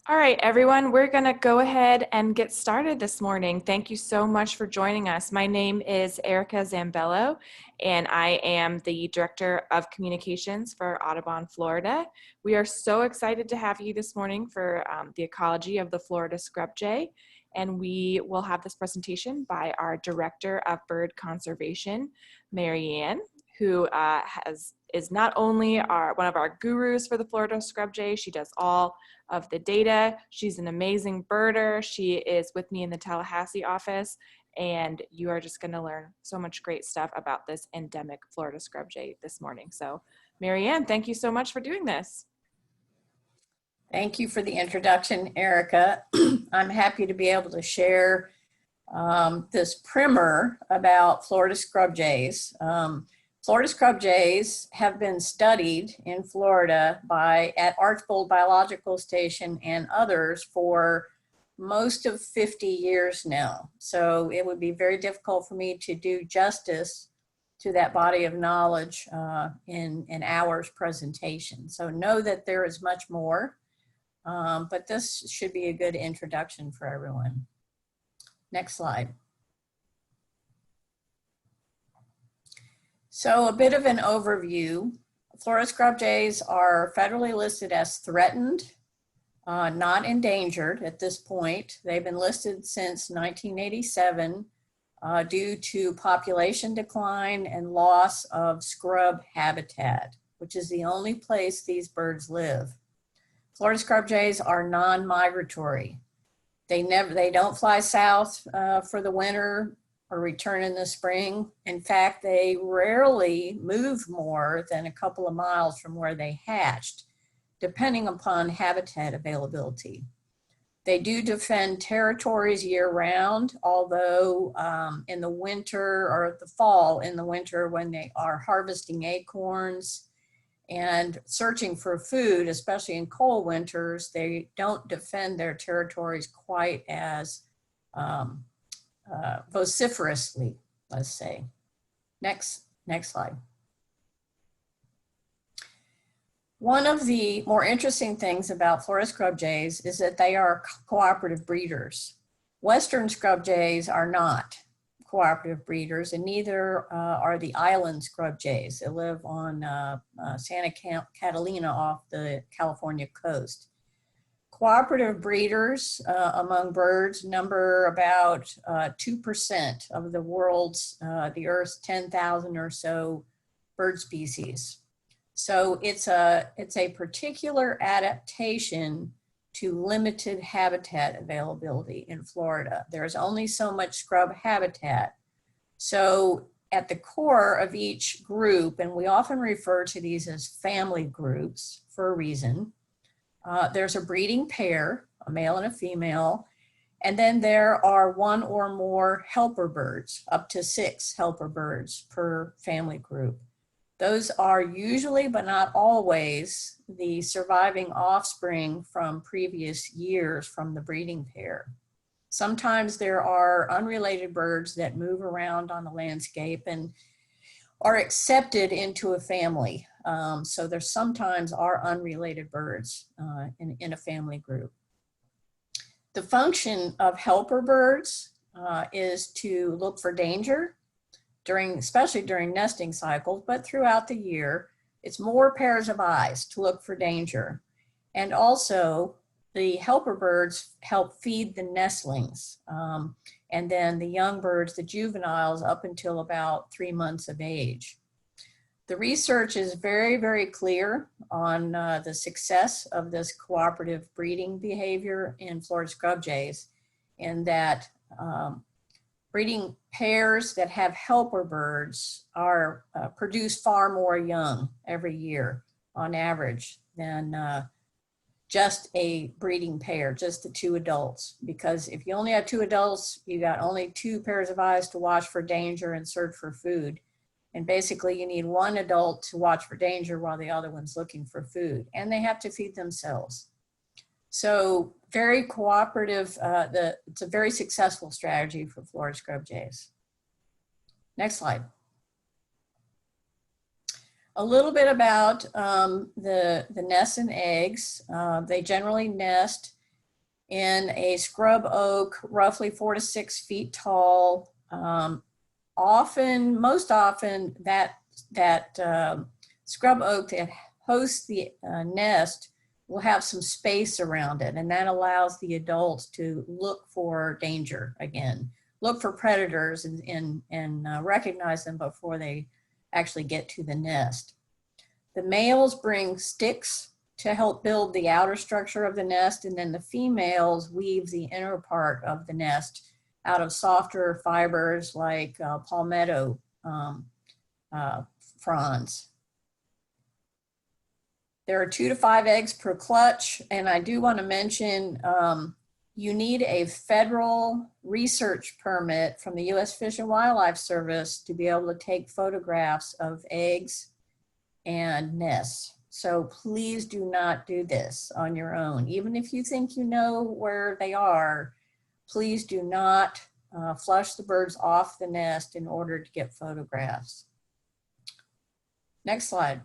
All right, everyone, we're going to go ahead and get started this morning. Thank you so much for joining us. My name is Erica Zambello, and I am the Director of Communications for Audubon Florida. We are so excited to have you this morning for the ecology of the Florida scrub jay, and we will have this presentation by our Director of Bird Conservation, Marianne, who is not only one of our gurus for the Florida scrub jay. She does all of the data. She's an amazing birder. She is with me in the Tallahassee office, and you are just going to learn so much great stuff about this endemic Florida scrub jay this morning. So Marianne, thank you so much for doing this. Thank you for the introduction, Erica. I'm happy to be able to share this primer about Florida scrub jays. Florida scrub jays have been studied in Florida at Archbold Biological Station and others for most of 50 years now. So it would be very difficult for me to do justice to that body of knowledge in an hour's presentation. So know that there is much more, but this should be a good introduction for everyone. Next slide. So a bit of an overview. Florida scrub jays are federally listed as threatened, not endangered at this point. They've been listed since 1987 due to population decline and loss of scrub habitat, which is the only place these birds live. Florida scrub jays are non-migratory. They don't fly south for the winter or return in the spring. In fact, they rarely move more than a couple of miles from where they hatched, depending upon habitat availability. They do defend territories year-round, although in the winter or the fall, in the winter when they are harvesting acorns and searching for food, especially in cold winters, they don't defend their territories quite as vociferously, let's say. Next slide. One of the more interesting things about Florida scrub jays is that they are cooperative breeders. Western scrub jays are not cooperative breeders, and neither are the island scrub jays that live on Santa Catalina off the California coast. Cooperative breeders among birds number about 2% of the world's, the Earth's 10,000 or so bird species. So it's a particular adaptation to limited habitat availability in Florida. There's only so much scrub habitat. So at the core of each group, and we often refer to these as family groups for a reason, there's a breeding pair, a male and a female, and then there are one or more helper birds, up to 6 helper birds per family group. Those are usually, but not always, the surviving offspring from previous years from the breeding pair. Sometimes there are unrelated birds that move around on the landscape and are accepted into a family. So there sometimes are unrelated birds in a family group. The function of helper birds is to look for danger especially during nesting cycles, but throughout the year. It's more pairs of eyes to look for danger. And also the helper birds help feed the nestlings. And then the young birds, the juveniles, up until about 3 months of age. The research is very, very clear on the success of this cooperative breeding behavior in Florida scrub jays, in that breeding pairs that have helper birds produce far more young every year on average than just a breeding pair, just the 2 adults. Because if you only have 2 adults, you got only 2 pairs of eyes to watch for danger and search for food. And basically you need 1 adult to watch for danger while the other one's looking for food. And they have to feed themselves. So very cooperative, it's a very successful strategy for Florida scrub jays. Next slide. A little bit about the nests and eggs. They generally nest in a scrub oak, roughly 4 to 6 feet tall. Most often, that scrub oak that hosts the nest will have some space around it, and that allows the adults to look for danger again, look for predators and recognize them before they actually get to the nest. The males bring sticks to help build the outer structure of the nest, and then the females weave the inner part of the nest out of softer fibers like palmetto fronds. There are 2 to 5 eggs per clutch, and I do want to mention you need a federal research permit from the U.S. Fish and Wildlife Service to be able to take photographs of eggs and nests. So please do not do this on your own. Even if you think you know where they are, please do not flush the birds off the nest in order to get photographs. Next slide.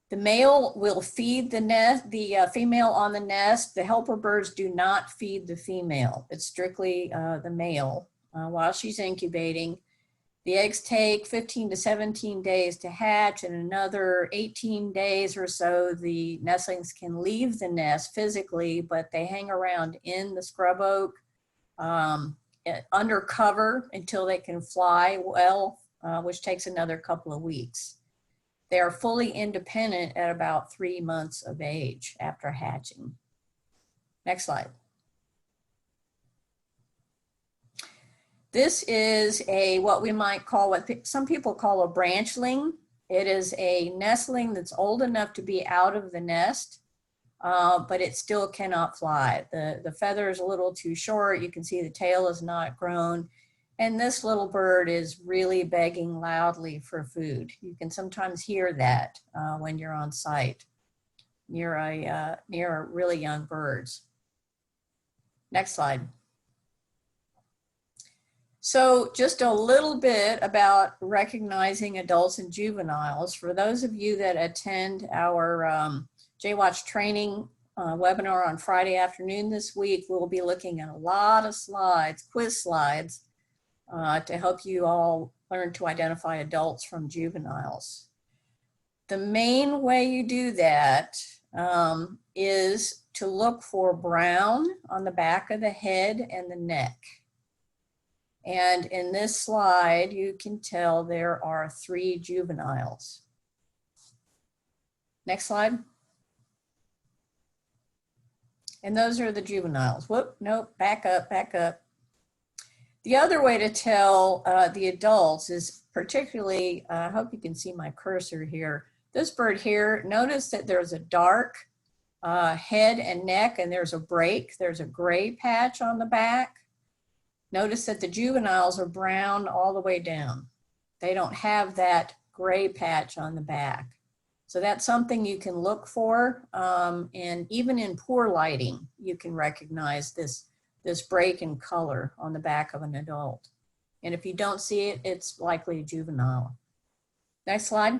The male will feed the female on the nest. The helper birds do not feed the female. It's strictly the male while she's incubating. The eggs take 15 to 17 days to hatch, and another 18 days or so, the nestlings can leave the nest physically, but they hang around in the scrub oak under cover until they can fly well, which takes another couple of weeks. They are fully independent at about 3 months of age after hatching. Next slide. This is what we might call, what some people call a branchling. It is a nestling that's old enough to be out of the nest, but it still cannot fly. The feather is a little too short. You can see the tail is not grown. And this little bird is really begging loudly for food. You can sometimes hear that when you're on site near really young birds. Next slide. So just a little bit about recognizing adults and juveniles. For those of you that attend our Jay Watch training webinar on Friday afternoon this week, we'll be looking at a lot of slides, quiz slides, to help you all learn to identify adults from juveniles. The main way you do that is to look for brown on the back of the head and the neck. And in this slide, you can tell there are 3 juveniles. Next slide. And those are the juveniles. Whoop, nope, back up, back up. The other way to tell the adults is particularly, I hope you can see my cursor here. This bird here, notice that there's a dark head and neck, and there's a break. There's a gray patch on the back. Notice that the juveniles are brown all the way down. They don't have that gray patch on the back. So that's something you can look for. And even in poor lighting, you can recognize this break in color on the back of an adult. And if you don't see it, it's likely a juvenile. Next slide.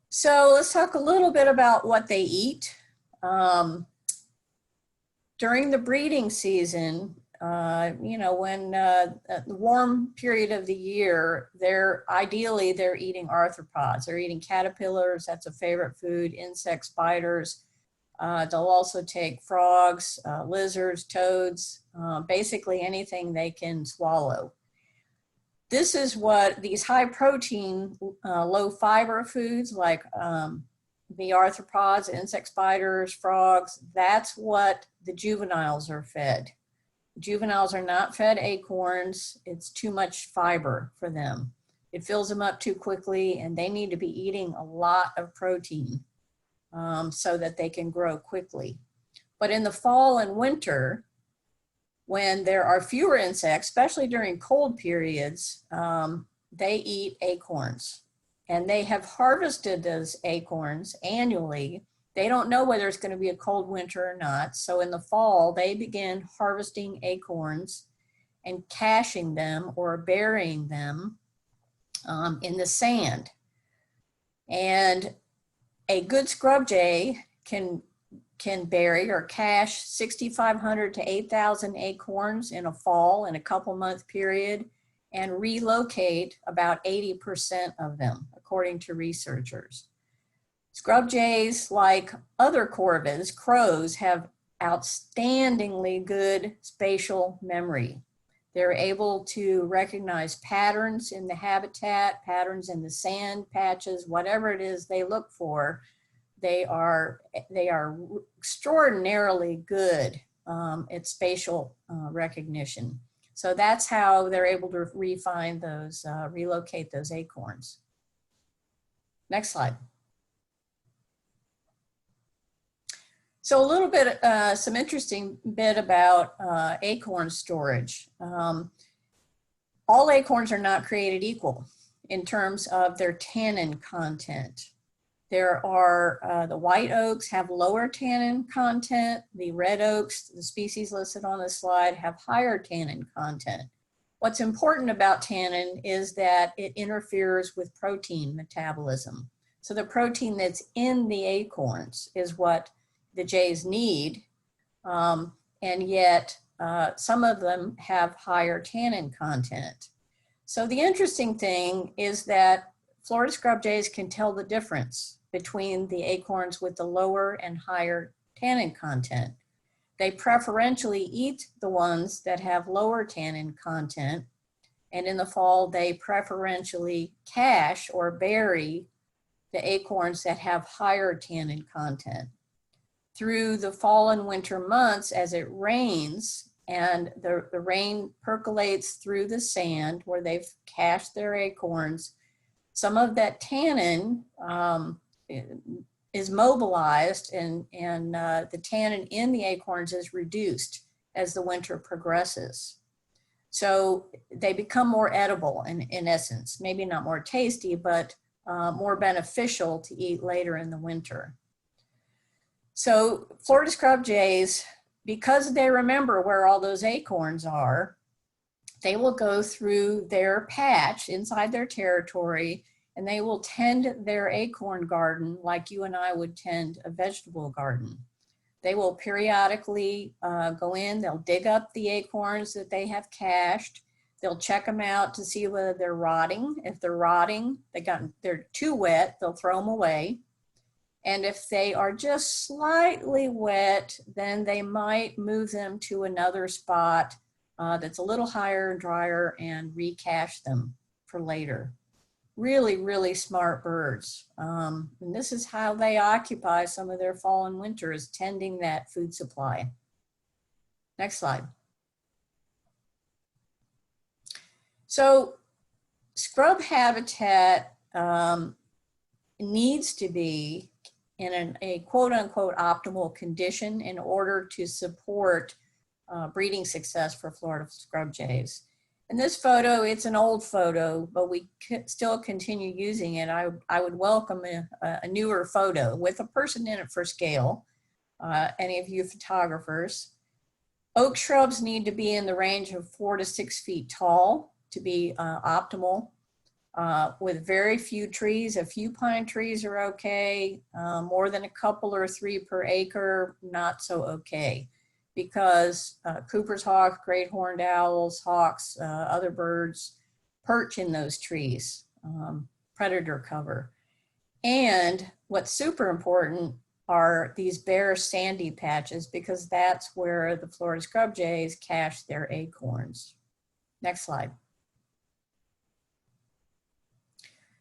So let's talk a little bit about what they eat. During the breeding season, when the warm period of the year, ideally they're eating arthropods. They're eating caterpillars, that's a favorite food, insects, spiders. They'll also take frogs, lizards, toads, basically anything they can swallow. This is what these high protein, low fiber foods like the arthropods, insect spiders, frogs, that's what the juveniles are fed. Juveniles are not fed acorns. It's too much fiber for them. It fills them up too quickly, and they need to be eating a lot of protein so that they can grow quickly. But in the fall and winter, when there are fewer insects, especially during cold periods, they eat acorns. And they have harvested those acorns annually. They don't know whether it's going to be a cold winter or not. So in the fall, they begin harvesting acorns and caching them or burying them in the sand. And a good scrub jay can bury or cache 6,500 to 8,000 acorns in a fall in a couple month period and relocate about 80% of them, according to researchers. Scrub jays, like other corvids, crows, have outstandingly good spatial memory. They're able to recognize patterns in the habitat, patterns in the sand patches, whatever it is they look for. They are extraordinarily good at spatial recognition. So that's how they're able to refine those, relocate those acorns. Next slide. So a little bit, some interesting bit about acorn storage. All acorns are not created equal in terms of their tannin content. There are, the white oaks have lower tannin content. The red oaks, the species listed on this slide, have higher tannin content. What's important about tannin is that it interferes with protein metabolism. So the protein that's in the acorns is what the jays need, and yet some of them have higher tannin content. So the interesting thing is that Florida scrub jays can tell the difference between the acorns with the lower and higher tannin content. They preferentially eat the ones that have lower tannin content, and in the fall they preferentially cache or bury the acorns that have higher tannin content. Through the fall and winter months, as it rains and the rain percolates through the sand where they've cached their acorns, some of that tannin is mobilized, and the tannin in the acorns is reduced as the winter progresses. So they become more edible in essence, maybe not more tasty, but more beneficial to eat later in the winter. So Florida scrub jays, because they remember where all those acorns are, they will go through their patch inside their territory, and they will tend their acorn garden like you and I would tend a vegetable garden. They will periodically go in, they'll dig up the acorns that they have cached. They'll check them out to see whether they're rotting. If they're rotting, they're too wet, they'll throw them away. And if they are just slightly wet, then they might move them to another spot that's a little higher and drier and recache them for later. Really, really smart birds. And this is how they occupy some of their fall and winter, is tending that food supply. Next slide. So scrub habitat needs to be in a quote unquote optimal condition in order to support breeding success for Florida scrub jays. In this photo, it's an old photo, but we still continue using it. I would welcome a newer photo with a person in it for scale, any of you photographers. Oak shrubs need to be in the range of 4 to 6 feet tall to be optimal. With very few trees. A few pine trees are okay. More than a couple or 3 per acre, not so okay, because Cooper's hawk, great horned owls, hawks, other birds perch in those trees, predator cover. And what's super important are these bare sandy patches, because that's where the Florida scrub jays cache their acorns. Next slide.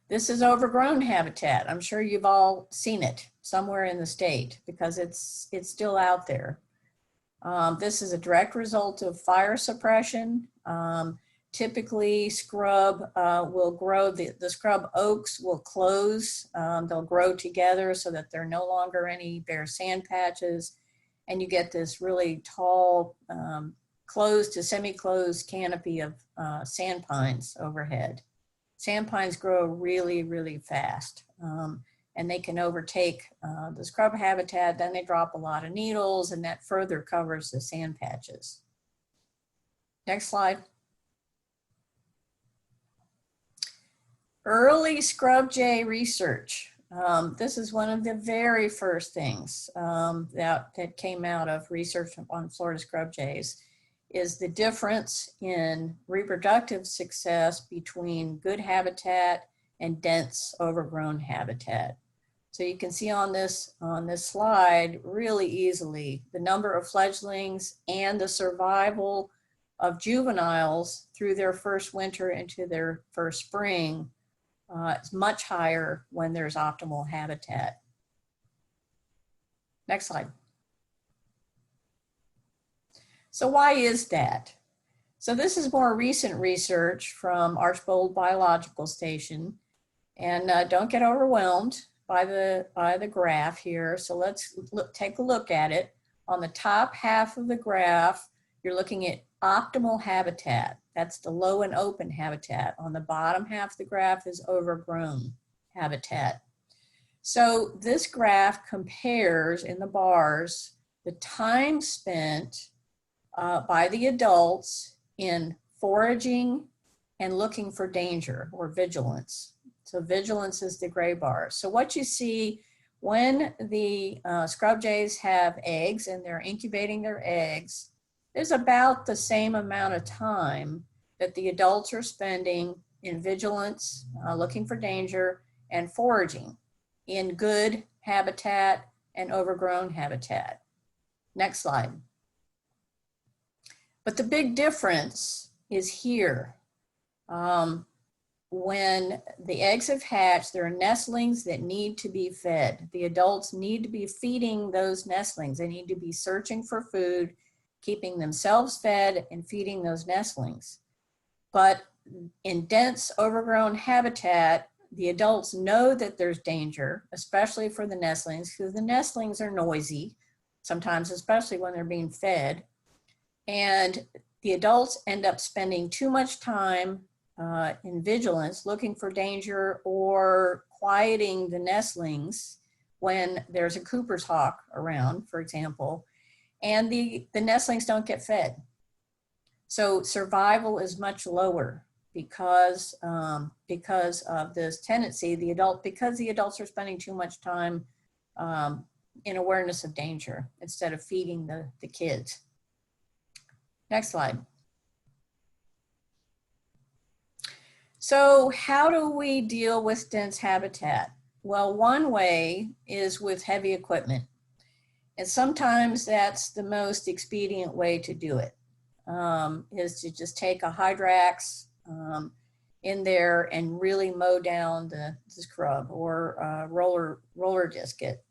This is overgrown habitat. I'm sure you've all seen it somewhere in the state because it's still out there. This is a direct result of fire suppression. Typically scrub will grow, the scrub oaks will close. They'll grow together so that there are no longer any bare sand patches. And you get this really tall, closed to semi-closed canopy of sand pines overhead. Sand pines grow really, really fast, and they can overtake the scrub habitat. Then they drop a lot of needles, and that further covers the sand patches. Next slide. Early scrub jay research This is one of the very first things that came out of research on Florida scrub jays, is the difference in reproductive success between good habitat and dense overgrown habitat. So you can see on this slide really easily the number of fledglings and the survival of juveniles through their first winter into their first spring is much higher when there's optimal habitat. Next slide. So why is that? So this is more recent research from Archbold Biological Station, and don't get overwhelmed by the graph here. So let's take a look at it. On the top half of the graph, you're looking at optimal habitat. That's the low and open habitat. On the bottom half of the graph is overgrown habitat. So this graph compares in the bars the time spent by the adults in foraging and looking for danger or vigilance. So vigilance is the gray bar. So what you see when the scrub jays have eggs and they're incubating their eggs, there's about the same amount of time that the adults are spending in vigilance, looking for danger, and foraging in good habitat and overgrown habitat. Next slide. But the big difference is here. When the eggs have hatched, there are nestlings that need to be fed. The adults need to be feeding those nestlings. They need to be searching for food, keeping themselves fed and feeding those nestlings. But in dense overgrown habitat, the adults know that there's danger, especially for the nestlings, because the nestlings are noisy, sometimes especially when they're being fed. And the adults end up spending too much time in vigilance, looking for danger or quieting the nestlings when there's a Cooper's hawk around, for example, and the nestlings don't get fed. So survival is much lower because of this tendency, because the adults are spending too much time in awareness of danger instead of feeding the kids. Next slide. So how do we deal with dense habitat? Well, one way is with heavy equipment. And sometimes that's the most expedient way to do it, is to just take a hydrax in there and really mow down the scrub or roller disc it.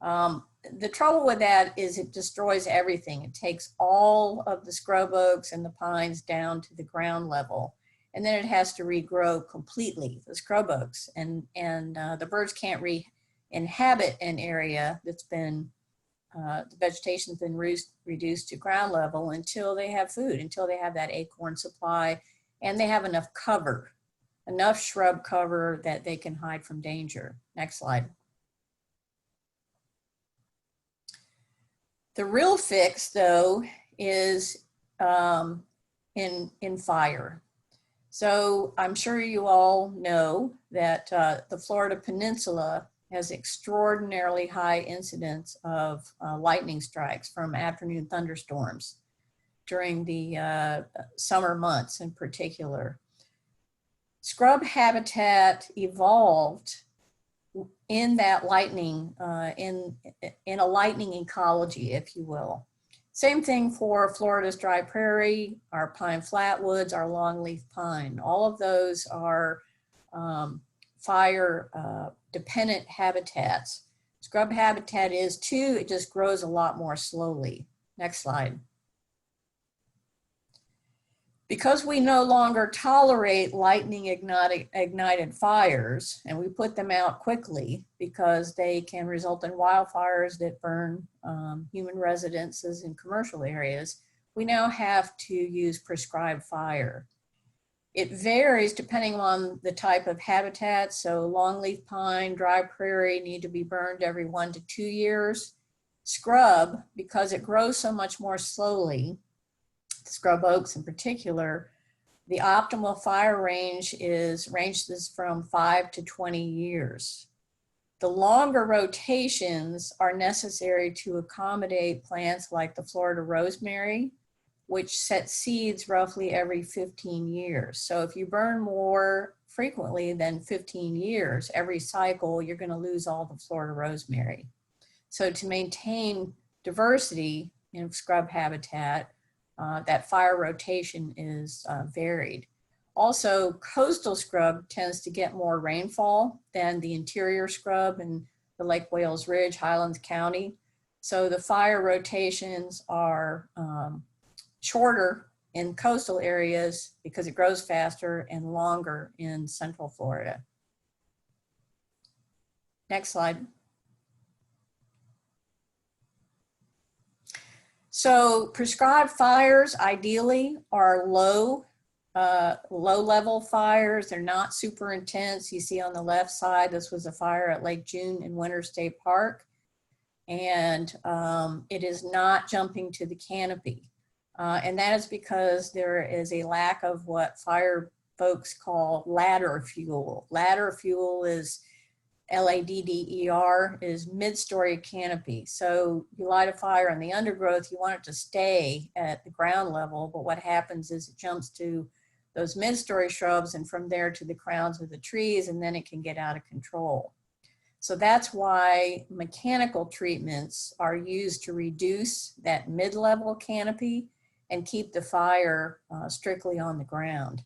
The trouble with that is it destroys everything. It takes all of the scrub oaks and the pines down to the ground level, and then it has to regrow completely, the scrub oaks, and the birds can't re-inhabit an area that's been, the vegetation's been reduced to ground level until they have food, until they have that acorn supply, and they have enough cover, enough shrub cover that they can hide from danger. Next slide. The real fix, though, is in fire. So I'm sure you all know that the Florida Peninsula has extraordinarily high incidence of lightning strikes from afternoon thunderstorms during the summer months in particular. Scrub habitat evolved in that lightning, in a lightning ecology, if you will. Same thing for Florida's dry prairie, our pine flatwoods, our longleaf pine. All of those are fire dependent habitats. Scrub habitat is too, it just grows a lot more slowly. Next slide. Because we no longer tolerate lightning ignited fires, and we put them out quickly because they can result in wildfires that burn human residences in commercial areas, we now have to use prescribed fire. It varies depending on the type of habitat. So longleaf pine, dry prairie need to be burned every 1 to 2 years. Scrub, because it grows so much more slowly, scrub oaks in particular, the optimal fire ranges from 5 to 20 years. The longer rotations are necessary to accommodate plants like the Florida rosemary, which sets seeds roughly every 15 years. So if you burn more frequently than 15 years, every cycle, you're going to lose all the Florida rosemary. So to maintain diversity in scrub habitat, that fire rotation is varied. Also, coastal scrub tends to get more rainfall than the interior scrub in the Lake Wales Ridge, Highlands County. So the fire rotations are shorter in coastal areas because it grows faster, and longer in Central Florida. Next slide. So prescribed fires ideally are low level fires. They're not super intense. You see on the left side, this was a fire at Lake June in Winter State Park. And it is not jumping to the canopy. And that is because there is a lack of what fire folks call ladder fuel. Ladder fuel is LADDER, is mid-story canopy. So you light a fire in the undergrowth, you want it to stay at the ground level, but what happens is it jumps to those mid-story shrubs and from there to the crowns of the trees, and then it can get out of control. So that's why mechanical treatments are used to reduce that mid-level canopy and keep the fire strictly on the ground.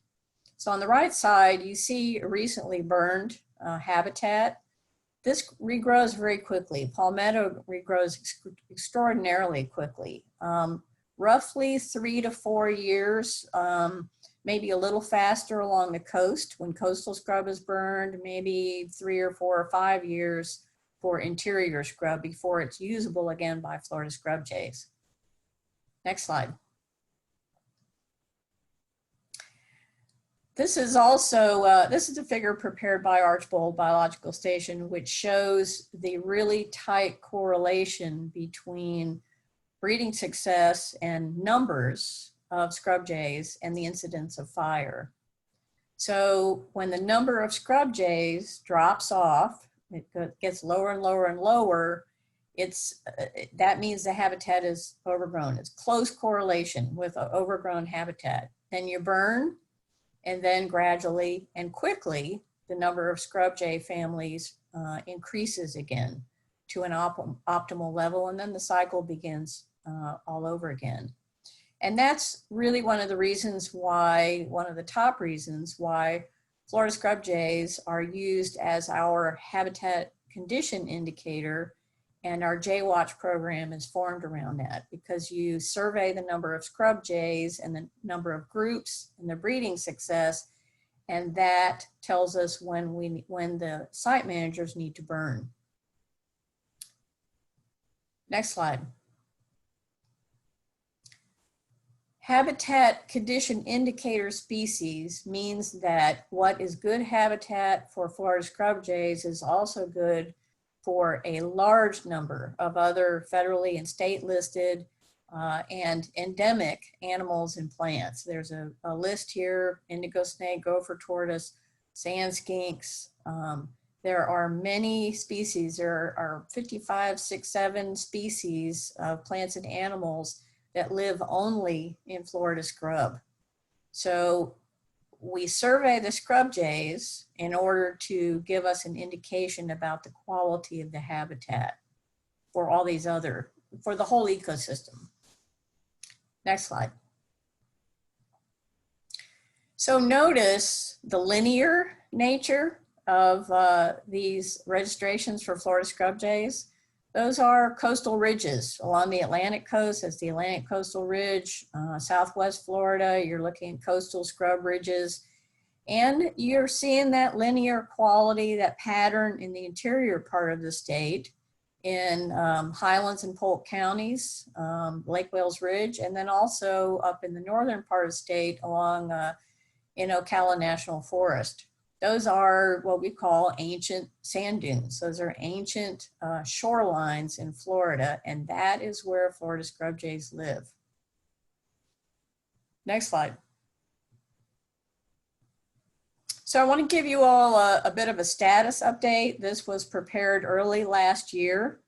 So on the right side, you see a recently burned habitat. This regrows very quickly. Palmetto regrows extraordinarily quickly. Roughly 3 to 4 years, maybe a little faster along the coast when coastal scrub is burned, maybe 3 or 4 or 5 years for interior scrub before it's usable again by Florida scrub jays. Next slide. This is also, this is a figure prepared by Archbold Biological Station, which shows the really tight correlation between breeding success and numbers of scrub jays and the incidence of fire. So when the number of scrub jays drops off, it gets lower and lower and lower, that means the habitat is overgrown. It's close correlation with an overgrown habitat. Then you burn, and then gradually and quickly, the number of scrub jay families increases again to an optimal level, and then the cycle begins all over again. And that's really one of the reasons why, one of the top reasons why Florida scrub jays are used as our habitat condition indicator, and our Jay Watch program is formed around that, because you survey the number of scrub jays and the number of groups and the breeding success, and that tells us when the site managers need to burn. Next slide. Habitat condition indicator species means that what is good habitat for Florida scrub jays is also good for a large number of other federally and state listed and endemic animals and plants. There's a list here: indigo snake, gopher tortoise, sand skinks. There are many species. There are 55, 6, 7 species of plants and animals that live only in Florida scrub. So we survey the scrub jays in order to give us an indication about the quality of the habitat for all these other, for the whole ecosystem. Next slide. So notice the linear nature of these registrations for Florida scrub jays. Those are coastal ridges along the Atlantic coast. That's the Atlantic Coastal Ridge. Southwest Florida, you're looking at coastal scrub ridges. And you're seeing that linear quality, that pattern in the interior part of the state in Highlands and Polk counties, Lake Wales Ridge, and then also up in the northern part of the state along in Ocala National Forest. Those are what we call ancient sand dunes. Those are ancient shorelines in Florida, and that is where Florida scrub jays live. Next slide. So I want to give you all a bit of a status update. This was prepared early last year.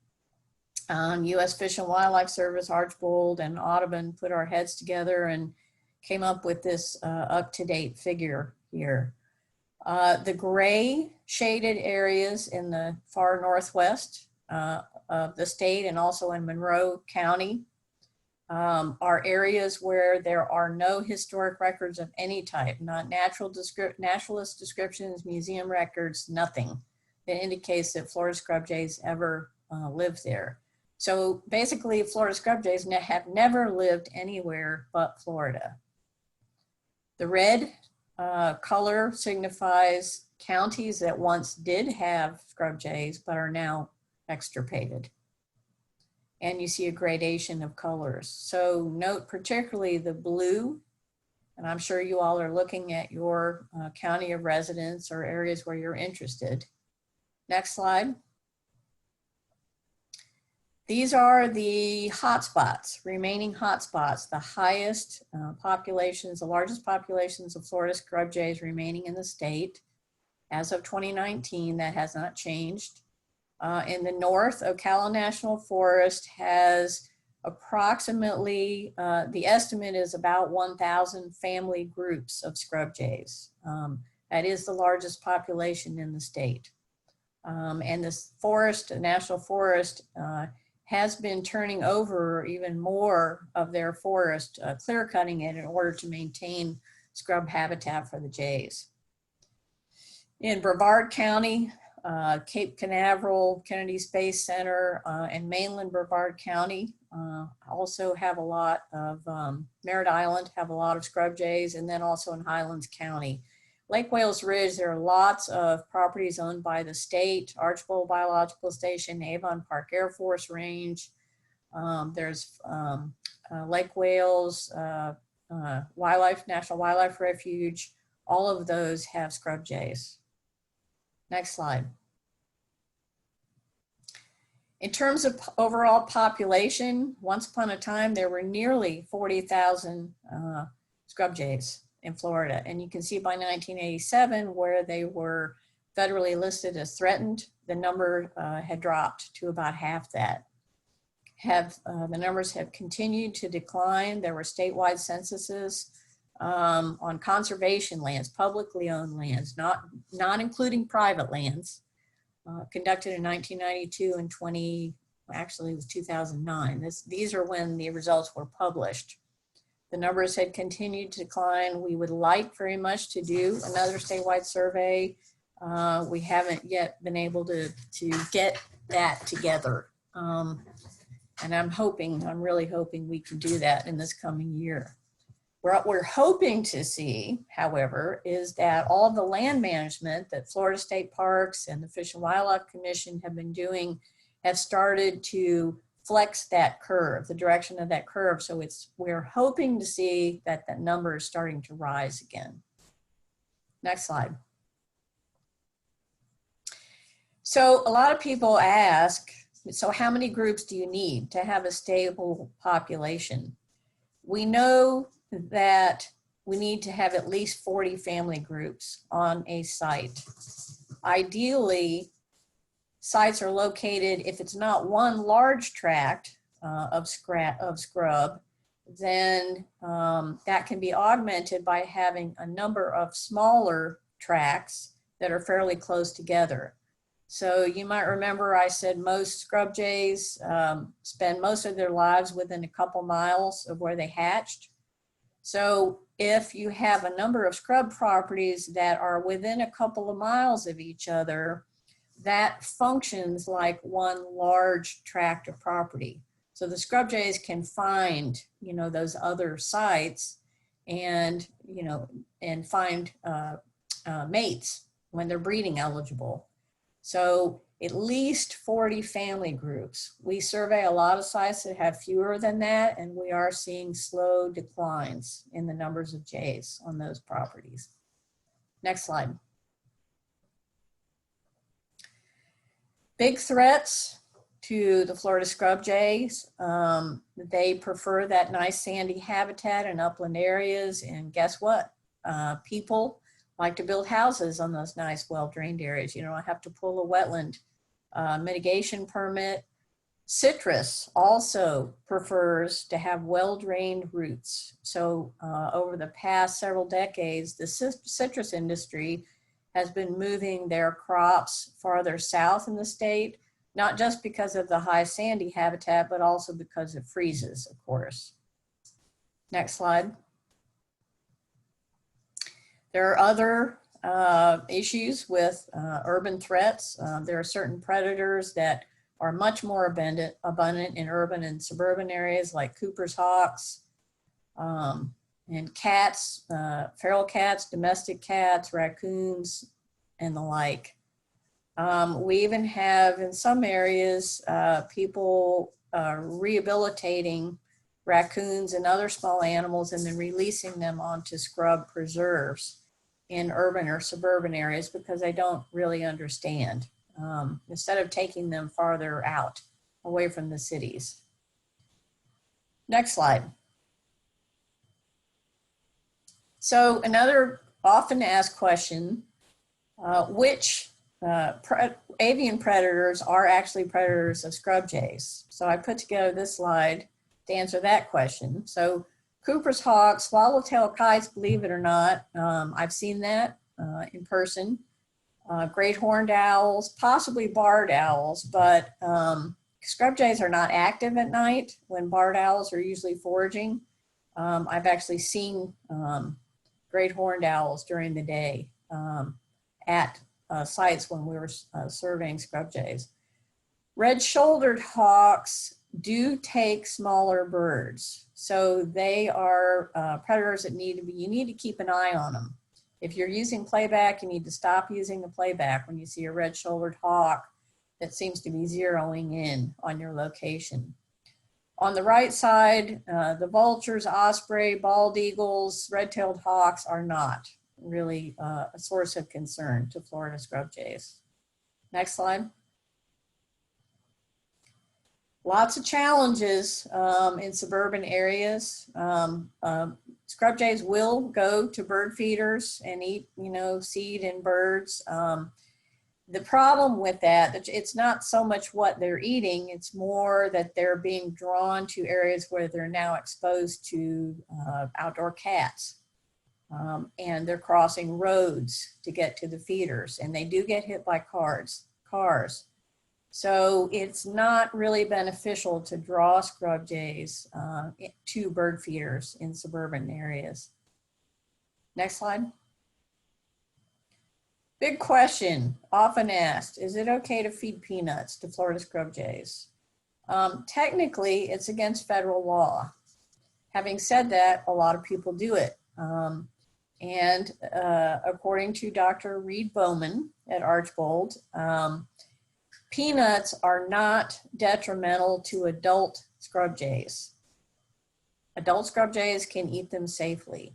U.S. Fish and Wildlife Service, Archbold, and Audubon put our heads together and came up with this up-to-date figure here. The gray shaded areas in the far northwest of the state and also in Monroe County are areas where there are no historic records of any type, not naturalist descriptions, museum records, nothing that indicates that Florida scrub jays ever lived there. So basically, Florida scrub jays have never lived anywhere but Florida. The red color signifies counties that once did have scrub jays but are now extirpated. And you see a gradation of colors. So note particularly the blue, and I'm sure you all are looking at your county of residence or areas where you're interested. Next slide. These are the hotspots, remaining hotspots, the highest populations, the largest populations of Florida scrub jays remaining in the state. As of 2019, that has not changed. In the north, Ocala National Forest has approximately, the estimate is about 1,000 family groups of scrub jays. That is the largest population in the state. And this forest, National Forest, has been turning over even more of their forest, clear cutting it in order to maintain scrub habitat for the jays. In Brevard County, Cape Canaveral, Kennedy Space Center, and mainland Brevard County also have a lot of, Merritt Island have a lot of scrub jays, and then also in Highlands County. Lake Wales Ridge, there are lots of properties owned by the state, Archbold Biological Station, Avon Park Air Force Range. There's Lake Wales, National Wildlife Refuge. All of those have scrub jays. Next slide. In terms of overall population, once upon a time, there were nearly 40,000 scrub jays in Florida. And you can see by 1987, where they were federally listed as threatened, the number had dropped to about half that. The numbers have continued to decline. There were statewide censuses on conservation lands, publicly owned lands, not including private lands, conducted in 1992 and actually it was 2009. These are when the results were published. The numbers had continued to decline. We would like very much to do another statewide survey. We haven't yet been able to get that together. And I'm really hoping we can do that in this coming year. What we're hoping to see, however, is that all of the land management that Florida State Parks and the Fish and Wildlife Commission have been doing have started to flex that curve, the direction of that curve. So we're hoping to see that that number is starting to rise again. Next slide. So a lot of people ask, so how many groups do you need to have a stable population? We know that we need to have at least 40 family groups on a site. Ideally, sites are located, if it's not one large tract of scrub, then that can be augmented by having a number of smaller tracts that are fairly close together. So you might remember I said most scrub jays spend most of their lives within a couple miles of where they hatched. So if you have a number of scrub properties that are within a couple of miles of each other, that functions like one large tract of property. So the scrub jays can find, those other sites and, and find mates when they're breeding eligible. So at least 40 family groups. We survey a lot of sites that have fewer than that, and we are seeing slow declines in the numbers of jays on those properties. Next slide. Big threats to the Florida scrub jays. They prefer that nice sandy habitat in upland areas, and guess what? People like to build houses on those nice well-drained areas. You don't have to pull a wetland mitigation permit. Citrus also prefers to have well-drained roots. So over the past several decades, the citrus industry has been moving their crops farther south in the state, not just because of the high sandy habitat, but also because it freezes, of course. Next slide. There are other issues with urban threats. There are certain predators that are much more abundant in urban and suburban areas, like Cooper's hawks, and cats, feral cats, domestic cats, raccoons, and the like. We even have, in some areas, people rehabilitating raccoons and other small animals and then releasing them onto scrub preserves in urban or suburban areas because they don't really understand, instead of taking them farther out, away from the cities. Next slide. So another often asked question, which avian predators are actually predators of scrub jays? So I put together this slide to answer that question. So Cooper's hawks, swallowtail kites, believe it or not, I've seen that in person. Great horned owls, possibly barred owls, but scrub jays are not active at night when barred owls are usually foraging. I've actually seen great horned owls during the day at sites when we were surveying scrub jays. Red-shouldered hawks do take smaller birds. So they are predators that you need to keep an eye on them. If you're using playback, you need to stop using the playback when you see a red-shouldered hawk that seems to be zeroing in on your location. On the right side, the vultures, osprey, bald eagles, red-tailed hawks are not really a source of concern to Florida scrub jays. Next slide. Lots of challenges in suburban areas. Scrub jays will go to bird feeders and eat, seed and birds. The problem with that, it's not so much what they're eating, it's more that they're being drawn to areas where they're now exposed to outdoor cats. And they're crossing roads to get to the feeders, and they do get hit by cars. So it's not really beneficial to draw scrub jays to bird feeders in suburban areas. Next slide. Big question, often asked, is it okay to feed peanuts to Florida scrub jays? Technically, it's against federal law. Having said that, a lot of people do it. And according to Dr. Reed Bowman at Archbold, peanuts are not detrimental to adult scrub jays. Adult scrub jays can eat them safely.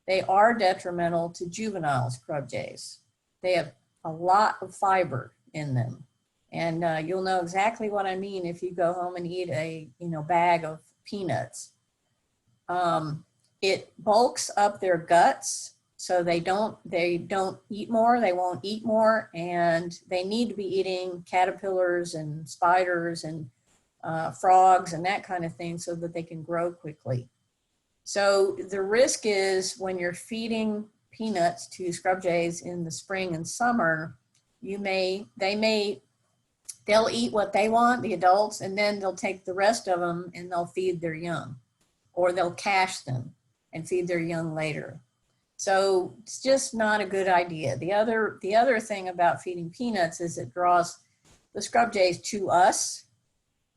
They are detrimental to juvenile scrub jays. They have a lot of fiber in them. And you'll know exactly what I mean if you go home and eat a bag of peanuts. It bulks up their guts, so they don't eat more, they won't eat more, and they need to be eating caterpillars and spiders and frogs and that kind of thing so that they can grow quickly. So the risk is when you're feeding peanuts to scrub jays in the spring and summer, they'll eat what they want, the adults, and then they'll take the rest of them and they'll feed their young, or they'll cache them and feed their young later. So it's just not a good idea. The other thing about feeding peanuts is it draws the scrub jays to us,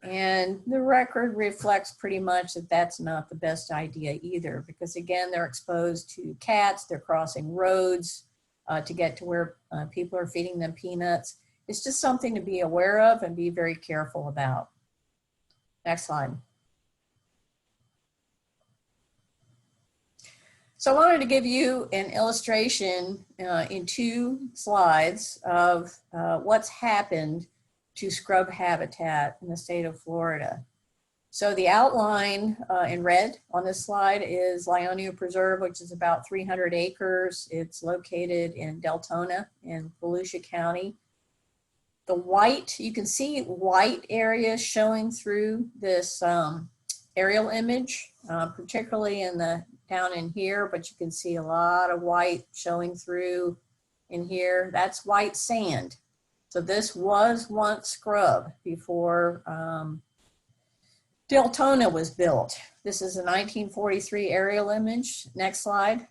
and the record reflects pretty much that that's not the best idea either, because again, they're exposed to cats, they're crossing roads to get to where people are feeding them peanuts. It's just something to be aware of and be very careful about. Next slide. So I wanted to give you an illustration in 2 slides of what's happened to scrub habitat in the state of Florida. So the outline in red on this slide is Lyonia Preserve, which is about 300 acres. It's located in Deltona in Volusia County. The white, you can see white areas showing through this aerial image, particularly in the down in here, but you can see a lot of white showing through in here. That's white sand. So this was once scrub before Deltona was built. This is a 1943 aerial image. Next slide.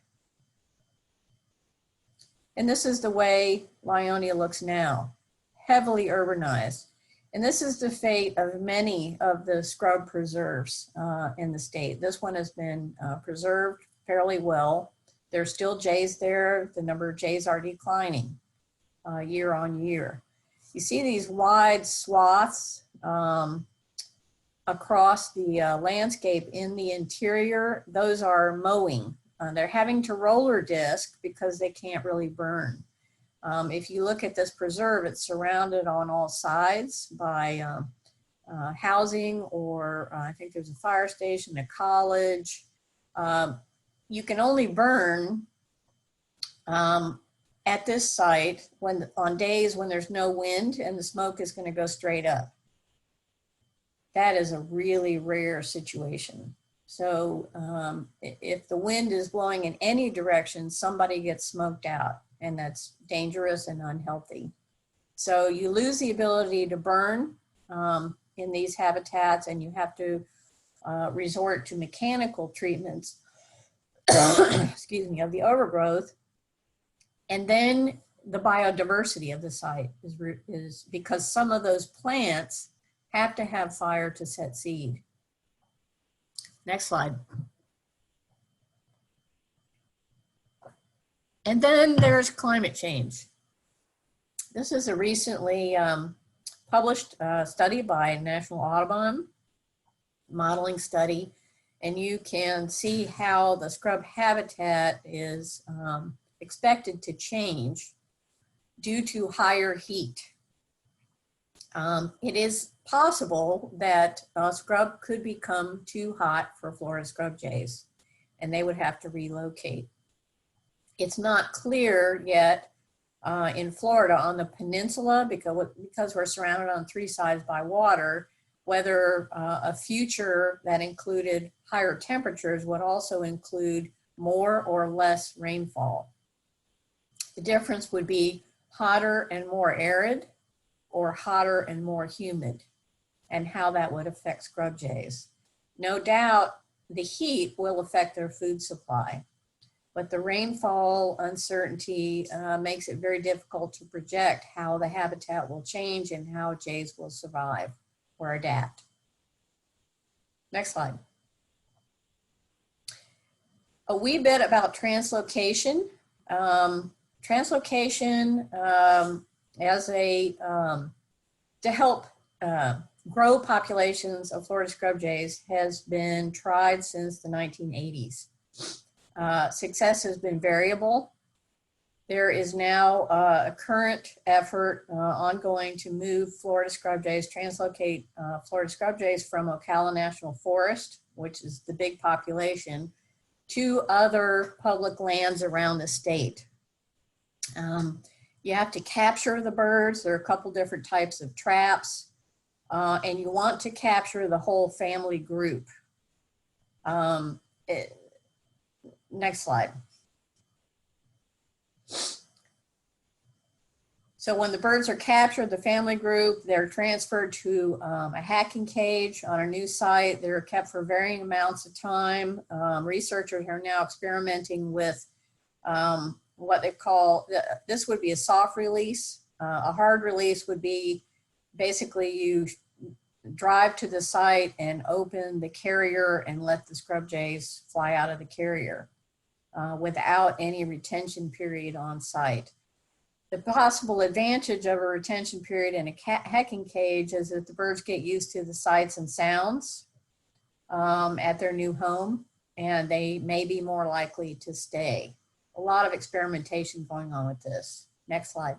And this is the way Lyonia looks now, heavily urbanized. And this is the fate of many of the scrub preserves in the state. This one has been preserved fairly well. There's still jays there. The number of jays are declining year on year. You see these wide swaths across the landscape in the interior. Those are mowing. They're having to roller disc because they can't really burn. If you look at this preserve, it's surrounded on all sides by housing, or I think there's a fire station, a college. You can only burn at this site on days when there's no wind and the smoke is going to go straight up. That is a really rare situation. So if the wind is blowing in any direction, somebody gets smoked out, and that's dangerous and unhealthy. So you lose the ability to burn in these habitats, and you have to resort to mechanical treatments excuse me, of the overgrowth. And then the biodiversity of the site is because some of those plants have to have fire to set seed. Next slide. And then there's climate change. This is a recently published study by National Audubon, modeling study, and you can see how the scrub habitat is expected to change due to higher heat. It is possible that scrub could become too hot for Florida scrub jays, and they would have to relocate. It's not clear yet in Florida on the peninsula, because we're surrounded on three sides by water, whether a future that included higher temperatures would also include more or less rainfall. The difference would be hotter and more arid, or hotter and more humid, and how that would affect scrub jays. No doubt the heat will affect their food supply, but the rainfall uncertainty makes it very difficult to project how the habitat will change and how jays will survive or adapt. Next slide. A wee bit about translocation. Translocation to help grow populations of Florida scrub jays has been tried since the 1980s. Success has been variable. There is now a current effort ongoing to move Florida scrub jays, translocate Florida scrub jays from Ocala National Forest, which is the big population, to other public lands around the state. You have to capture the birds. There are a couple different types of traps, and you want to capture the whole family group. Next slide. So when the birds are captured, the family group, they're transferred to a hacking cage on a new site. They're kept for varying amounts of time. Researchers are now experimenting with what they call, this would be a soft release. A hard release would be basically you drive to the site and open the carrier and let the scrub jays fly out of the carrier without any retention period on site. The possible advantage of a retention period in a hacking cage is that the birds get used to the sights and sounds at their new home, and they may be more likely to stay. A lot of experimentation going on with this. Next slide.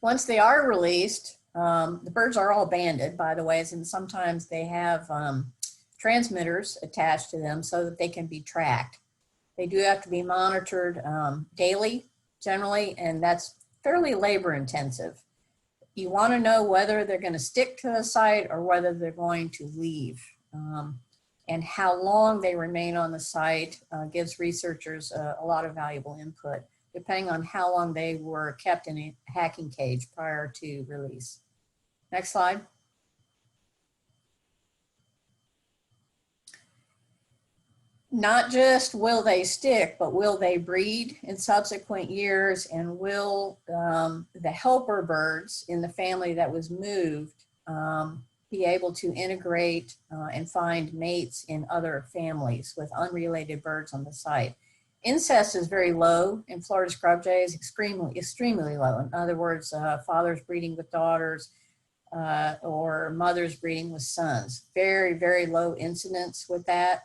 Once they are released, The birds are all banded, by the way, and sometimes they have transmitters attached to them so that they can be tracked. They do have to be monitored daily, generally, and that's fairly labor intensive. You want to know whether they're going to stick to the site or whether they're going to leave. And how long they remain on the site gives researchers a lot of valuable input, depending on how long they were kept in a hacking cage prior to release. Next slide. Not just will they stick, but will they breed in subsequent years, and will the helper birds in the family that was moved be able to integrate and find mates in other families with unrelated birds on the site. Incest is very low in Florida scrub jays, extremely low. In other words, fathers breeding with daughters or mothers breeding with sons. Very, very low incidence with that.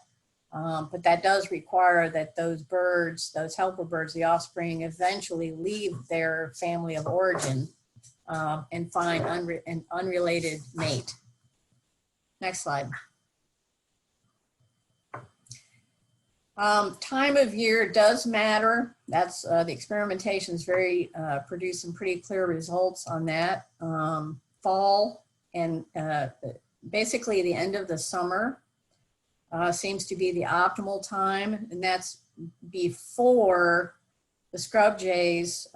But that does require that those birds, those helper birds, the offspring, eventually leave their family of origin and find an unrelated mate. Next slide. Time of year does matter. That's the experimentation is produced some pretty clear results on that. Fall and basically the end of the summer seems to be the optimal time, and that's before the scrub jays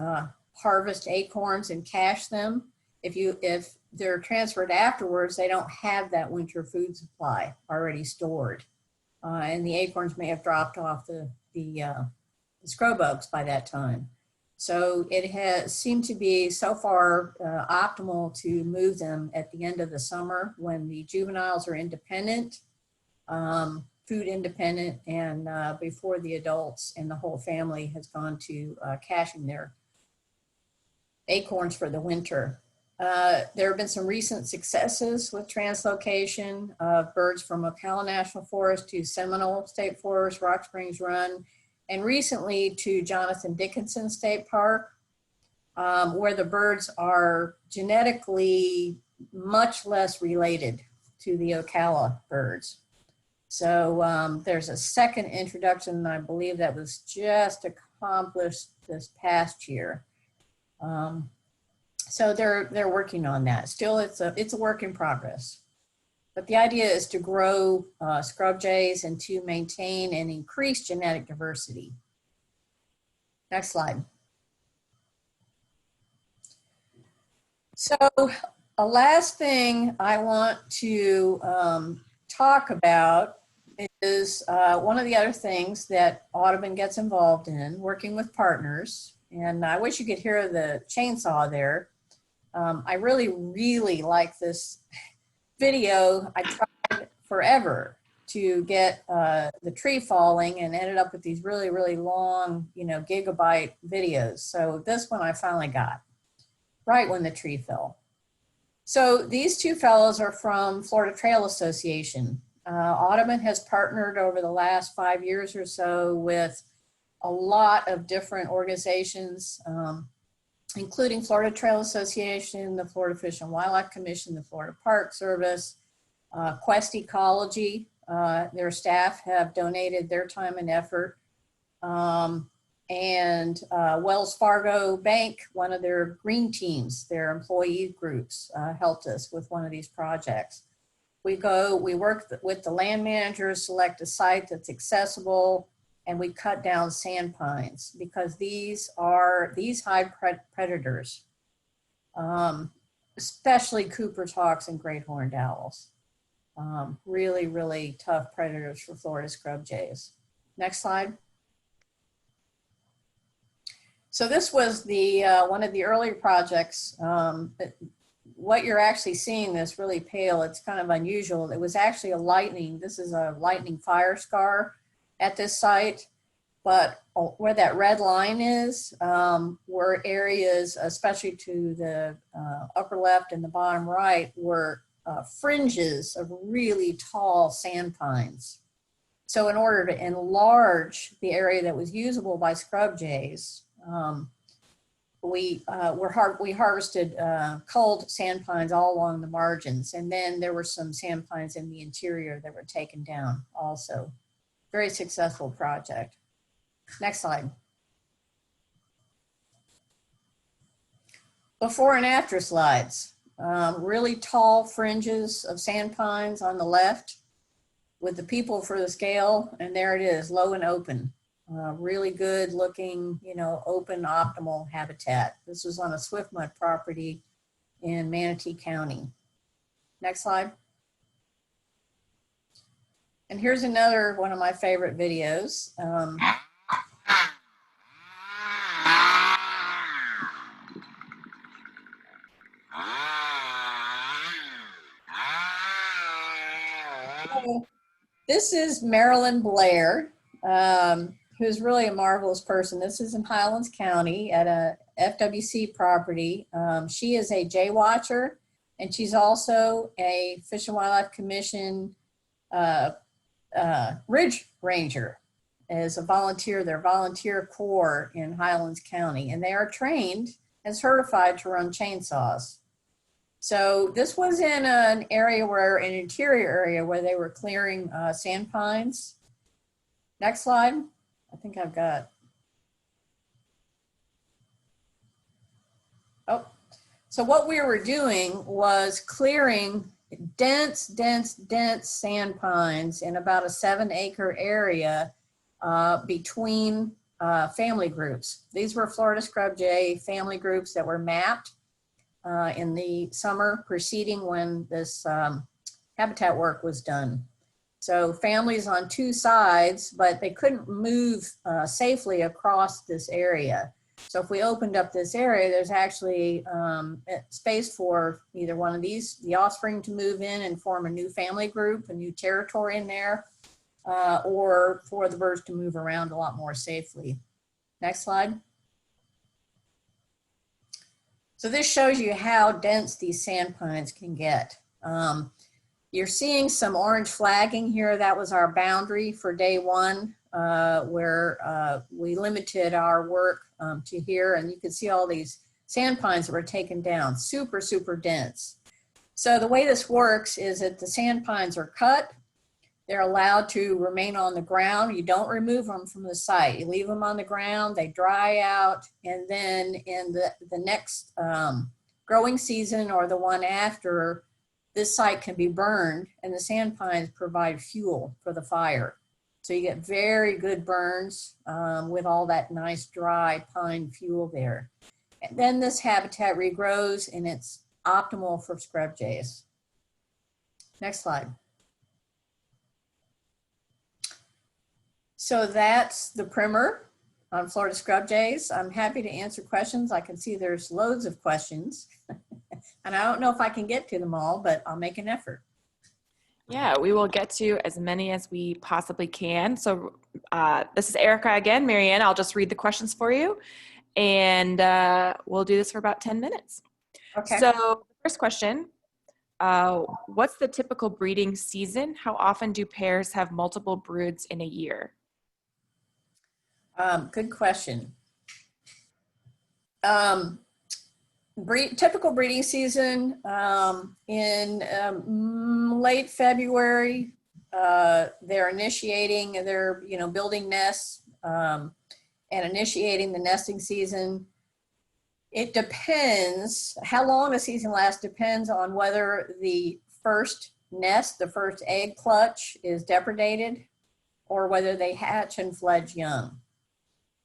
harvest acorns and cache them. If they're transferred afterwards, they don't have that winter food supply already stored, and the acorns may have dropped off the scrub oaks by that time. So it has seemed to be so far optimal to move them at the end of the summer when the juveniles are independent, food independent, and before the adults and the whole family has gone to caching their acorns for the winter. There have been some recent successes with translocation of birds from Ocala National Forest to Seminole State Forest, Rock Springs Run, and recently to Jonathan Dickinson State Park, where the birds are genetically much less related to the Ocala birds. So there's a second introduction, I believe that was just accomplished this past year. So they're working on that. Still, it's a work in progress. But the idea is to grow scrub jays and to maintain and increase genetic diversity. Next slide. So a last thing I want to talk about is one of the other things that Audubon gets involved in, working with partners. And I wish you could hear the chainsaw there. I really like this video. I tried forever to get the tree falling and ended up with these really long, gigabyte videos. So this one I finally got right when the tree fell. So these two fellows are from Florida Trail Association. Audubon has partnered over the last 5 years or so with a lot of different organizations, including Florida Trail Association, the Florida Fish and Wildlife Commission, the Florida Park Service, Quest Ecology. Their staff have donated their time and effort. And Wells Fargo Bank, one of their green teams, their employee groups, helped us with one of these projects. We work with the land managers, select a site that's accessible, and we cut down sand pines because these hide predators, especially Cooper's hawks and great horned owls. Really tough predators for Florida scrub jays. Next slide. So this was the one of the earlier projects. What you're actually seeing this really pale, it's kind of unusual. It was actually a lightning. This is a lightning fire scar at this site, but where that red line is were areas, especially to the upper left and the bottom right, were fringes of really tall sand pines. So in order to enlarge the area that was usable by scrub jays, we harvested culled sand pines all along the margins, and then there were some sand pines in the interior that were taken down also. Very successful project. Next slide. Before and after slides. Really tall fringes of sand pines on the left with the people for the scale, and there it is, low and open. Really good looking, you know, open optimal habitat. This was on a swiftmud property in Manatee County. Next slide. And here's another one of my favorite videos. This is Marilyn Blair, who's really a marvelous person. This is in Highlands County at a FWC property. She is a Jay Watcher, and she's also a Fish and Wildlife Commission Ridge Ranger as a volunteer. They're volunteer corps in Highlands County, and they are trained and certified to run chainsaws. So this was in an area where, an interior area where they were clearing sand pines. Next slide. I think I've got. Oh, so what we were doing was clearing dense sand pines in about a 7-acre area between family groups. These were Florida scrub jay family groups that were mapped in the summer preceding when this habitat work was done. So families on 2 sides, but they couldn't move safely across this area. So if we opened up this area, there's actually space for either one of these, the offspring to move in and form a new family group, a new territory in there, or for the birds to move around a lot more safely. Next slide. So this shows you how dense these sand pines can get. You're seeing some orange flagging here. That was our boundary for day 1, where we limited our work to here. And you can see all these sand pines that were taken down, super, super dense. So the way this works is that the sand pines are cut. They're allowed to remain on the ground. You don't remove them from the site. You leave them on the ground, they dry out, and then in the next growing season or the one after, this site can be burned, and the sand pines provide fuel for the fire. So you get very good burns with all that nice dry pine fuel there. And then this habitat regrows, and it's optimal for scrub jays. Next slide. So that's the primer on Florida scrub jays. I'm happy to answer questions. I can see there's loads of questions. And I don't know if I can get to them all, but I'll make an effort. Yeah, we will get to as many as we possibly can. So this is Erica again. Marianne, I'll just read the questions for you. And we'll do this for about 10 minutes. Okay. So the first question, what's the typical breeding season? How often do pairs have multiple broods in a year? Good question. Typical breeding season in late February, they're initiating, they're building nests and initiating the nesting season. It depends, how long the season lasts depends on whether the first nest, the first egg clutch is depredated or whether they hatch and fledge young.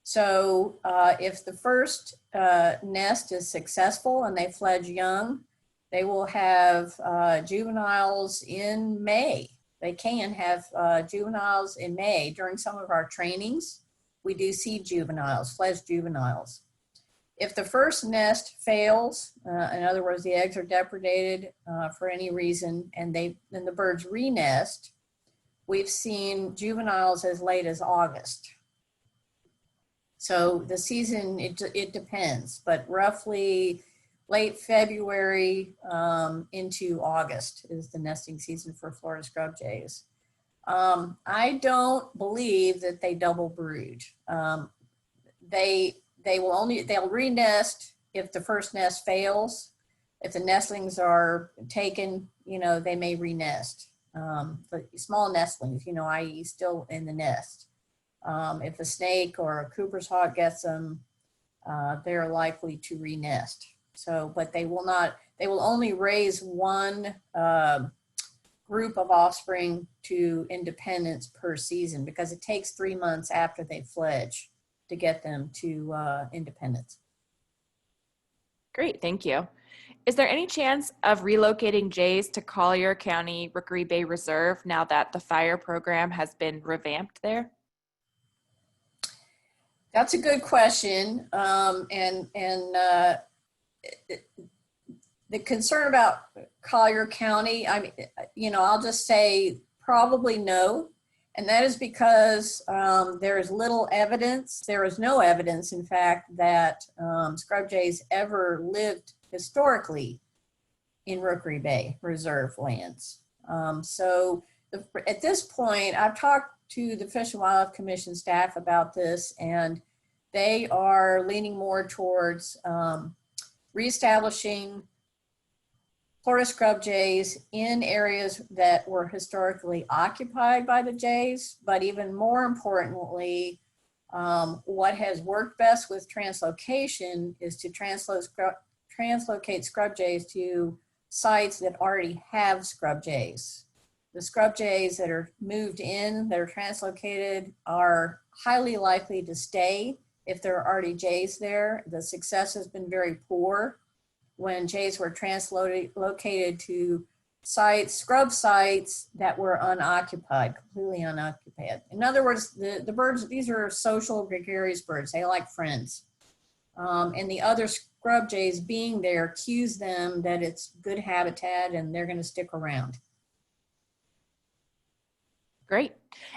So if the first nest is successful and they fledge young, they will have juveniles in May. They can have juveniles in May. During some of our trainings, we do see juveniles, fledged juveniles. If the first nest fails, in other words, the eggs are depredated for any reason, and then the birds re-nest, we've seen juveniles as late as August. So the season, it depends, but roughly late February into August is the nesting season for Florida scrub jays. I don't believe that they double brood. They they'll re-nest if the first nest fails. If the nestlings are taken, they may re-nest. But small nestlings, i.e. still in the nest. If a snake or a Cooper's hawk gets them, they're likely to re-nest. So, but they will only raise one group of offspring to independence per season, because it takes 3 months after they fledge to get them to independence. Great, thank you. Is there any chance of relocating jays to Collier County Rookery Bay Reserve now that the fire program has been revamped there? That's a good question. The concern about Collier County, I'll just say probably no. And that is because there is little evidence. There is no evidence, in fact, that scrub jays ever lived historically in Rookery Bay Reserve lands. At this point, I've talked to the Fish and Wildlife Commission staff about this, and they are leaning more towards reestablishing Florida scrub jays in areas that were historically occupied by the jays, but even more importantly, what has worked best with translocation is to translocate scrub jays to sites that already have scrub jays. The scrub jays that are moved in, that are translocated, are highly likely to stay if there are already jays there. The success has been very poor when jays were translocated to scrub sites that were unoccupied, completely unoccupied. In other words, the birds, these are social gregarious birds. They like friends. And the other scrub jays being there cues them that it's good habitat and they're going to stick around. Great.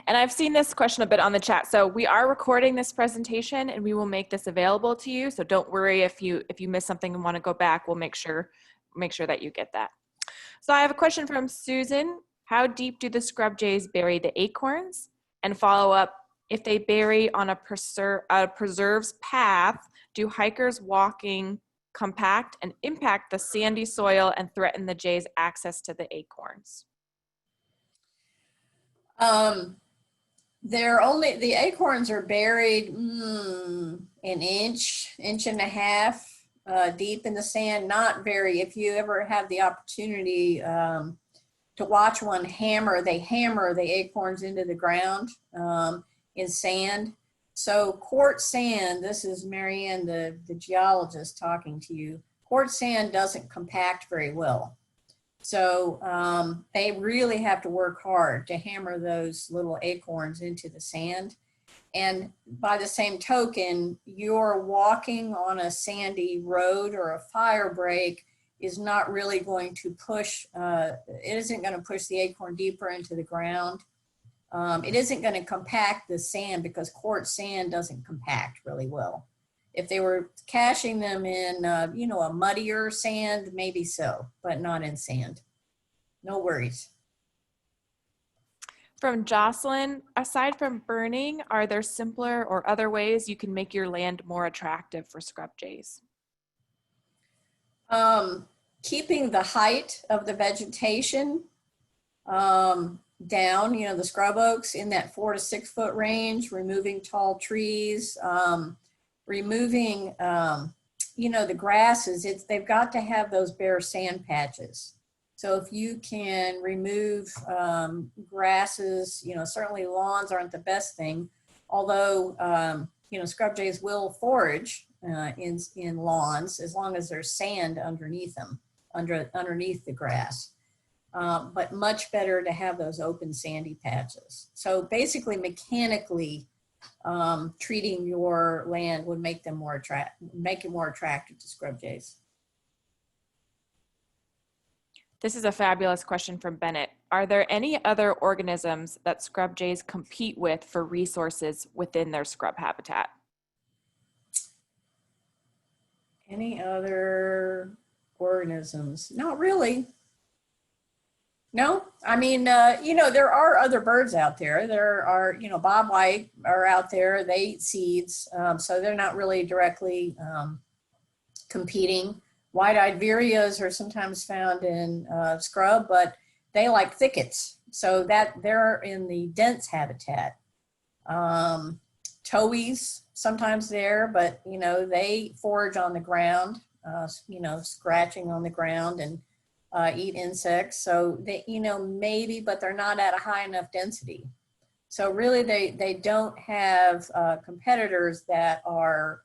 And I've seen this question a bit on the chat. So we are recording this presentation and we will make this available to you. So don't worry if you miss something and want to go back, we'll make sure that you get that. So I have a question from Susan. How deep do the scrub jays bury the acorns? And follow up, if they bury on a preserve's path, do hikers walking compact and impact the sandy soil and threaten the jays' access to the acorns? The acorns are buried an inch and a half deep in the sand. Not very. If you ever have the opportunity to watch one hammer, they hammer the acorns into the ground in sand. So quartz sand, this is Marianne, the geologist talking to you. Quartz sand doesn't compact very well. So they really have to work hard to hammer those little acorns into the sand. And by the same token, you're walking on a sandy road or a fire break is not really going to push, it isn't going to push the acorn deeper into the ground. It isn't going to compact the sand because quartz sand doesn't compact really well. If they were caching them in, a muddier sand, maybe so, but not in sand. No worries. From Jocelyn, aside from burning, are there simpler or other ways you can make your land more attractive for scrub jays? Keeping the height of the vegetation down, the scrub oaks in that 4 to 6 foot range, removing tall trees, removing, the grasses. They've got to have those bare sand patches. So if you can remove grasses, certainly lawns aren't the best thing, although, scrub jays will forage in lawns as long as there's sand underneath them, underneath the grass. But much better to have those open sandy patches. So basically mechanically treating your land would make them make it more attractive to scrub jays. This is a fabulous question from Bennett. Are there any other organisms that scrub jays compete with for resources within their scrub habitat? Any other organisms? Not really. No, I mean, there are other birds out there. There are, bobwhite are out there. They eat seeds, so they're not really directly competing. White-eyed vireos are sometimes found in scrub, but they like thickets, so that they're in the dense habitat. Um, Towies sometimes there, but they forage on the ground, scratching on the ground and eat insects. So they, maybe, but they're not at a high enough density. So really, they don't have competitors that are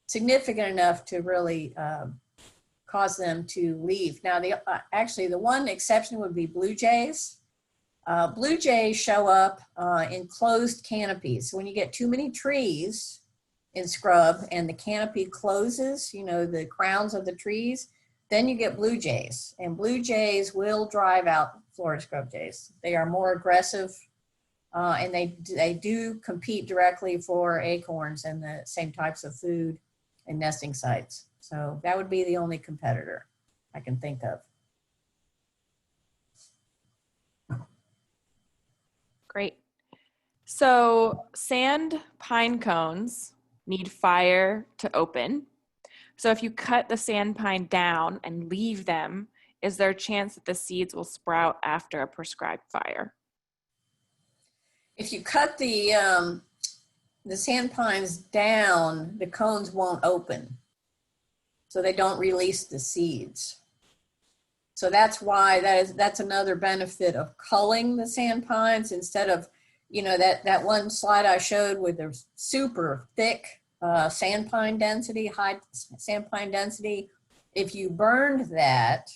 significant enough to really cause them to leave. Now, actually, the one exception would be blue jays. Blue jays show up in closed canopies. So when you get too many trees in scrub and the canopy closes, the crowns of the trees, then you get blue jays. And blue jays will drive out Florida scrub jays. They are more aggressive and they do compete directly for acorns and the same types of food and nesting sites. So that would be the only competitor I can think of. Great. So sand pine cones need fire to open. So if you cut the sand pine down and leave them, is there a chance that the seeds will sprout after a prescribed fire? If you cut the sand pines down, the cones won't open. So they don't release the seeds. So that's why that's another benefit of culling the sand pines instead of, that one slide I showed with the super thick sand pine density, high sand pine density. If you burned that,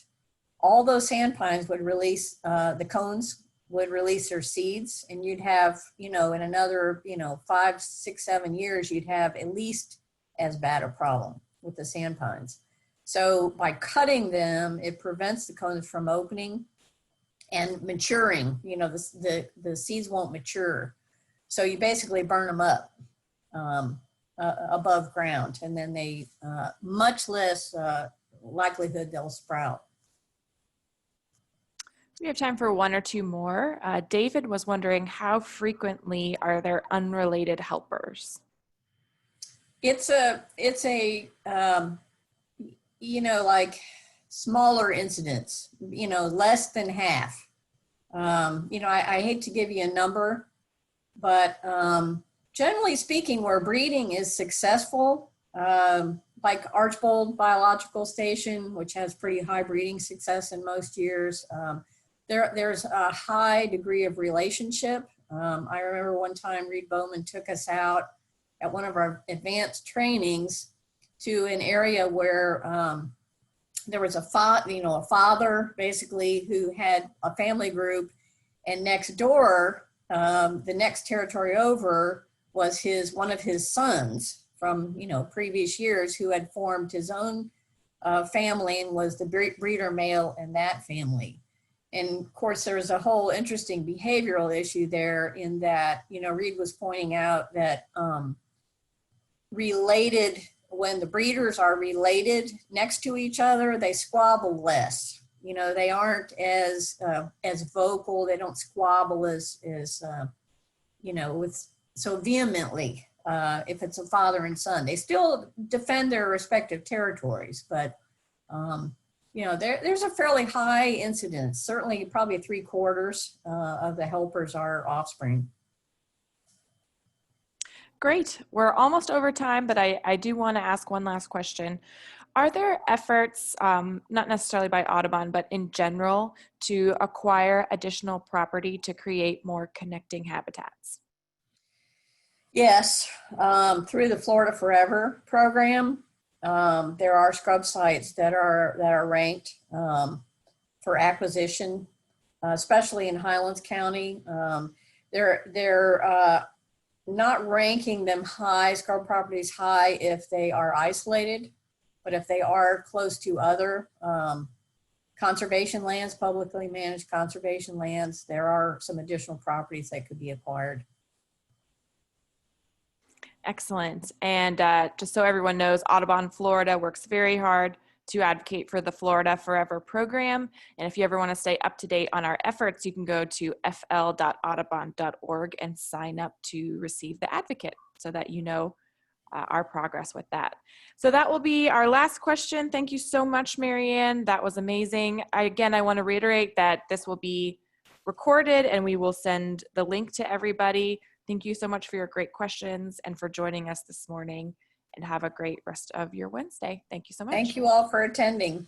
all those sand pines would release, the cones would release their seeds, and you'd have, in another, 5, 6, 7 years, you'd have at least as bad a problem with the sand pines. So by cutting them, it prevents the cones from opening and maturing. The seeds won't mature. So you basically burn them up above ground, and then they much less likelihood they'll sprout. We have time for one or two more. David was wondering, how frequently are there unrelated helpers? It's a like smaller incidents, less than half. I hate to give you a number, but generally speaking, where breeding is successful, like Archbold Biological Station, which has pretty high breeding success in most years, there's a high degree of relationship. I remember one time Reed Bowman took us out at one of our advanced trainings to an area where there was a father basically who had a family group, and next door, the next territory over, was one of his sons from previous years who had formed his own family and was the breeder male in that family. And of course, there was a whole interesting behavioral issue there in that, Reed was pointing out that when the breeders are related next to each other, they squabble less. They aren't as vocal. They don't squabble as with so vehemently. If it's a father and son, they still defend their respective territories, but there's a fairly high incidence. Certainly, probably 3/4 of the helpers are offspring. Great. We're almost over time, but I do want to ask one last question. Are there efforts, not necessarily by Audubon, but in general, to acquire additional property to create more connecting habitats? Yes, through the Florida Forever program, there are scrub sites that are ranked for acquisition, especially in Highlands County. They're not ranking them high, scrub properties high, if they are isolated, but if they are close to other conservation lands, publicly managed conservation lands, there are some additional properties that could be acquired. Excellent. And just so everyone knows, Audubon Florida works very hard to advocate for the Florida Forever program. And if you ever want to stay up to date on our efforts, you can go to fl.audubon.org and sign up to receive the advocate so that you know our progress with that. So that will be our last question. Thank you so much, Marianne. That was amazing. Again, I want to reiterate that this will be recorded and we will send the link to everybody. Thank you so much for your great questions and for joining us this morning, and have a great rest of your Wednesday. Thank you so much. Thank you all for attending.